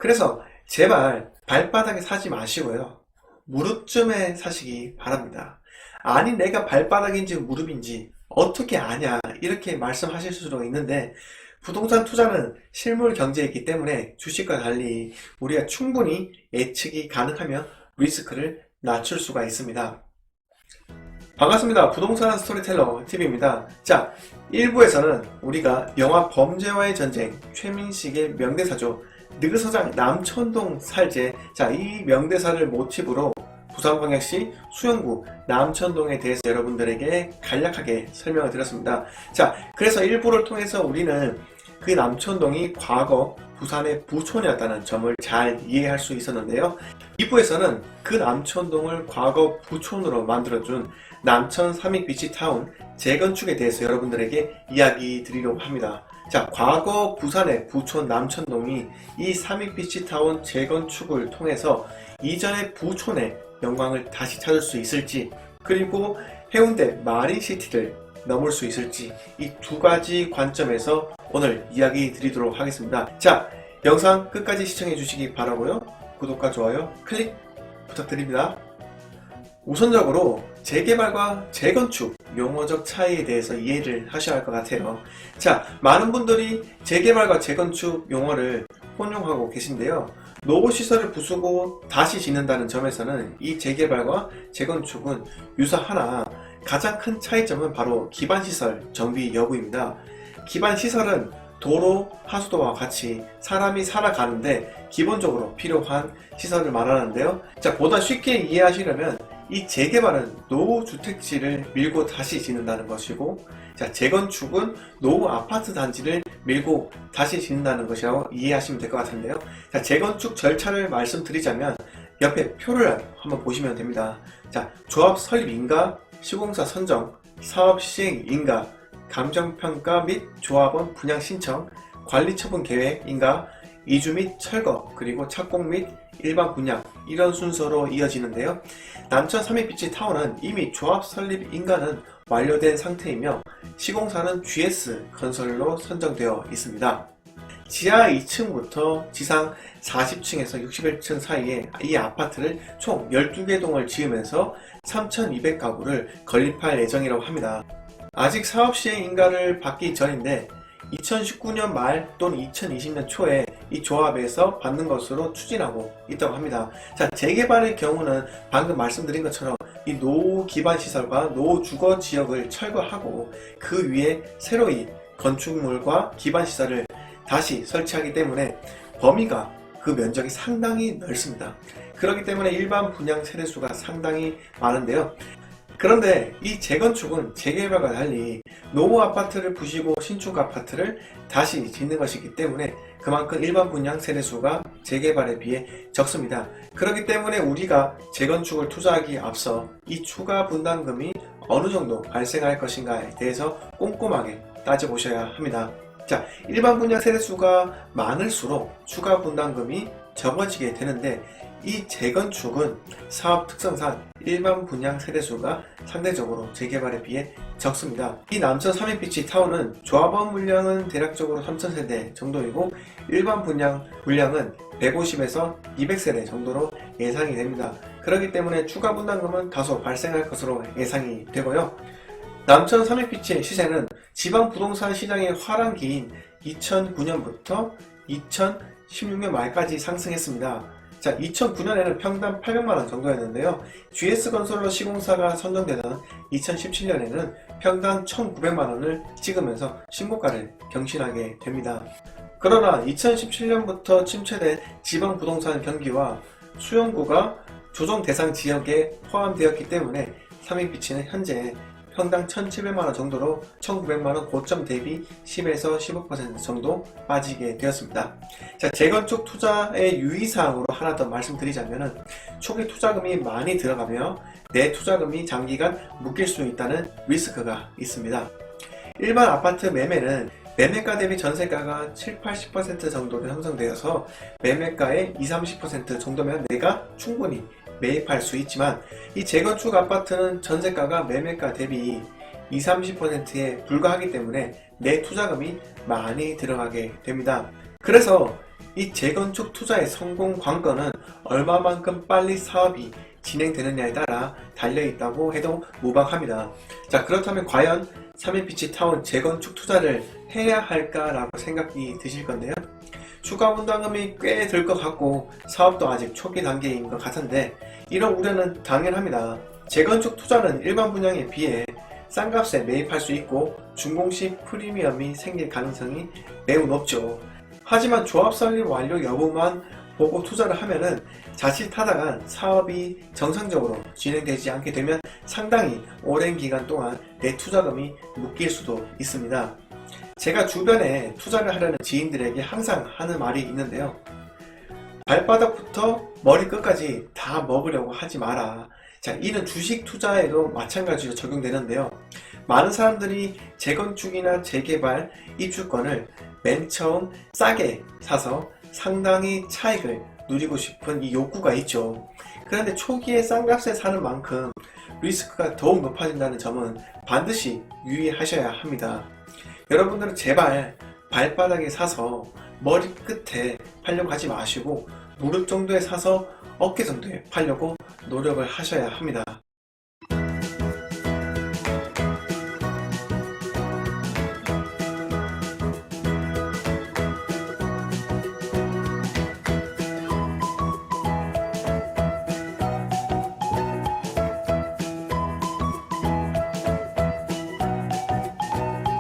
그래서 제발 발바닥에 사지 마시고요. 무릎쯤에 사시기 바랍니다. 아니 내가 발바닥인지 무릎인지 어떻게 아냐 이렇게 말씀하실 수도 있는데 부동산 투자는 실물 경제이기 때문에 주식과 달리 우리가 충분히 예측이 가능하며 리스크를 낮출 수가 있습니다. 반갑습니다. 부동산 스토리텔러 TV입니다. 자, 1부에서는 우리가 영화 범죄와의 전쟁 최민식의 명대사죠. 느그서장 남천동 살제. 자, 이 명대사를 모티브로 부산광역시 수영구 남천동에 대해서 여러분들에게 간략하게 설명을 드렸습니다. 자, 그래서 1부를 통해서 우리는 그 남천동이 과거 부산의 부촌이었다는 점을 잘 이해할 수 있었는데요. 2부에서는 그 남천동을 과거 부촌으로 만들어준 남천 삼익비치타운 재건축에 대해서 여러분들에게 이야기 드리려고 합니다. 자, 과거 부산의 부촌 남천동이 이 삼익비치타운 재건축을 통해서 이전의 부촌의 영광을 다시 찾을 수 있을지, 그리고 해운대 마린시티를 넘을 수 있을지, 이 두 가지 관점에서 오늘 이야기 드리도록 하겠습니다. 자, 영상 끝까지 시청해 주시기 바라고요. 구독과 좋아요 클릭 부탁드립니다. 우선적으로 재개발과 재건축 용어적 차이에 대해서 이해를 하셔야 할 것 같아요. 자, 많은 분들이 재개발과 재건축 용어를 혼용하고 계신데요. 노후시설을 부수고 다시 짓는다는 점에서는 이 재개발과 재건축은 유사하나 가장 큰 차이점은 바로 기반시설 정비 여부입니다. 기반시설은 도로, 하수도와 같이 사람이 살아가는데 기본적으로 필요한 시설을 말하는데요. 자, 보다 쉽게 이해하시려면 이 재개발은 노후 주택지를 밀고 다시 짓는다는 것이고, 자, 재건축은 노후 아파트 단지를 밀고 다시 짓는다는 것이라고 이해하시면 될 것 같은데요. 자, 재건축 절차를 말씀드리자면 옆에 표를 한번 보시면 됩니다. 자, 조합 설립 인가, 시공사 선정, 사업 시행 인가, 감정평가 및 조합원 분양 신청, 관리처분 계획 인가, 이주 및 철거, 그리고 착공 및 일반 분양, 이런 순서로 이어지는데요. 남천 삼익비치타운은 이미 조합 설립 인가는 완료된 상태이며 시공사는 GS 건설로 선정되어 있습니다. 지하 2층부터 지상 40층에서 61층 사이에 이 아파트를 총 12개 동을 지으면서 3,200가구를 건립할 예정이라고 합니다. 아직 사업 시행 인가를 받기 전인데 2019년 말 또는 2020년 초에 이 조합에서 받는 것으로 추진하고 있다고 합니다. 자, 재개발의 경우는 방금 말씀드린 것처럼 이 노후 기반 시설과 노후 주거 지역을 철거하고 그 위에 새로이 건축물과 기반 시설을 다시 설치하기 때문에 범위가 그 면적이 상당히 넓습니다. 그렇기 때문에 일반 분양 세대수가 상당히 많은데요. 그런데 이 재건축은 재개발과 달리 노후 아파트를 부시고 신축 아파트를 다시 짓는 것이기 때문에 그만큼 일반 분양 세대수가 재개발에 비해 적습니다. 그렇기 때문에 우리가 재건축을 투자하기에 앞서 이 추가 분담금이 어느 정도 발생할 것인가에 대해서 꼼꼼하게 따져보셔야 합니다. 자, 일반 분양 세대수가 많을수록 추가 분담금이 적어지게 되는데 이 재건축은 사업 특성상 일반 분양 세대수가 상대적으로 재개발에 비해 적습니다. 이 남천 삼익비치타운은 조합원 물량은 대략적으로 3,000세대 정도이고 일반 분양 물량은 150에서 200세대 정도로 예상이 됩니다. 그렇기 때문에 추가 분담금은 다소 발생할 것으로 예상이 되고요. 남천 삼익비치의 시세는 지방 부동산 시장의 화랑기인 2009년부터 2016년 말까지 상승했습니다. 자, 2009년에는 평당 800만원 정도였는데요. GS건설로 시공사가 선정되던 2017년에는 평당 1900만원을 찍으면서 신고가를 경신하게 됩니다. 그러나 2017년부터 침체된 지방 부동산 경기와 수용구가 조정 대상 지역에 포함되었기 때문에 삼익비치는 현재 평당 1,700만원 정도로 1,900만원 고점 대비 10에서 15% 정도 빠지게 되었습니다. 자, 재건축 투자의 유의사항으로 하나 더 말씀드리자면 초기 투자금이 많이 들어가며 내 투자금이 장기간 묶일 수 있다는 리스크가 있습니다. 일반 아파트 매매는 매매가 대비 전세가가 7, 80% 정도로 형성되어서 매매가의 20, 30% 정도면 내가 충분히 매입할 수 있지만 이 재건축 아파트는 전세가가 매매가 대비 20, 30%에 불과하기 때문에 내 투자금이 많이 들어가게 됩니다. 그래서 이 재건축 투자의 성공 관건은 얼마만큼 빨리 사업이 진행되느냐에 따라 달려있다고 해도 무방합니다. 자, 그렇다면 과연 삼인피치타운 재건축 투자를 해야 할까라고 생각이 드실 건데요. 추가 분담금이 꽤 들 것 같고 사업도 아직 초기 단계인 것 같은데 이런 우려는 당연합니다. 재건축 투자는 일반 분양에 비해 싼 값에 매입할 수 있고 준공시 프리미엄이 생길 가능성이 매우 높죠. 하지만 조합 설립 완료 여부만 보고 투자를 하면은 자칫하다가 사업이 정상적으로 진행되지 않게 되면 상당히 오랜 기간 동안 내 투자금이 묶일 수도 있습니다. 제가 주변에 투자를 하려는 지인들에게 항상 하는 말이 있는데요. 발바닥부터 머리 끝까지 다 먹으려고 하지 마라. 자, 이는 주식 투자에도 마찬가지로 적용되는데요. 많은 사람들이 재건축이나 재개발, 입주권을 맨 처음 싸게 사서 상당히 차익을 누리고 싶은 이 욕구가 있죠. 그런데 초기에 싼 값에 사는 만큼 리스크가 더욱 높아진다는 점은 반드시 유의하셔야 합니다. 여러분들은 제발 발바닥에 사서 머리 끝에 팔려고 하지 마시고 무릎 정도에 사서 어깨 정도에 팔려고 노력을 하셔야 합니다.